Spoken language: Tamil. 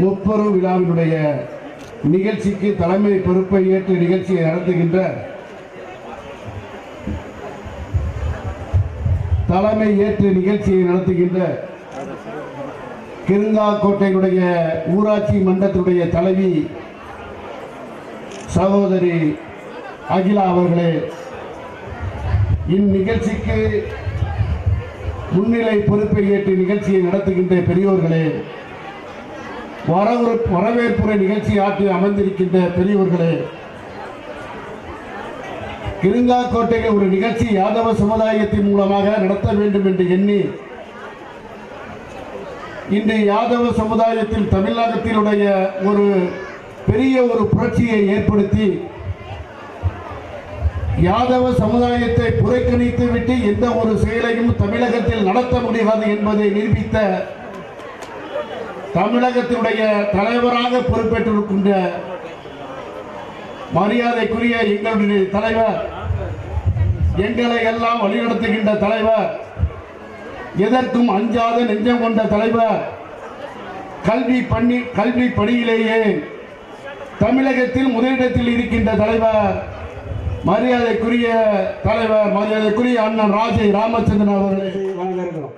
முப்பெரும் விழாவினுடைய நிகழ்ச்சிக்கு தலைமை பொறுப்பை ஏற்று நிகழ்ச்சியை நடத்துகின்ற கிருங்காக்கோட்டையினுடைய ஊராட்சி மன்றத்தினுடைய தலைவி சகோதரி அகிலா அவர்களே, இந்நிகழ்ச்சிக்கு முன்னிலை பொறுப்பை ஏற்று நிகழ்ச்சியை நடத்துகின்ற பெரியோர்களே, வரவேற்புரை நிகழ்ச்சி ஆற்றி அமர்ந்திருக்கின்ற பெரியோர்களே, கிருங்காக்கோட்டையில் ஒரு நிகழ்ச்சி யாதவ சமுதாயத்தின் மூலமாக நடத்த வேண்டும் என்று எண்ணி இன்று யாதவ சமுதாயத்தில் தமிழகத்தினுடைய ஒரு பெரிய ஒரு புரட்சியை ஏற்படுத்தி யாதவ சமுதாயத்தை புறக்கணித்து விட்டு எந்த ஒரு செயலையும் தமிழகத்தில் நடத்த முடியாது என்பதை நிரூபித்த தமிழகத்தினுடைய தலைவராக பொறுப்பேற்றிருக்கின்ற மரியாதைக்குரிய எங்களுடைய தலைவர், எங்களை எல்லாம் வழிநடத்துகின்ற தலைவர், எதற்கும் அஞ்சாத நெஞ்சம் கொண்ட தலைவர், கல்வி பணியிலேயே தமிழகத்தில் முதலிடத்தில் இருக்கின்ற தலைவர், மரியாதைக்குரிய அண்ணன் ராஜை ராமச்சந்திரன் அவர்களை வழங்க இருக்கிறோம்.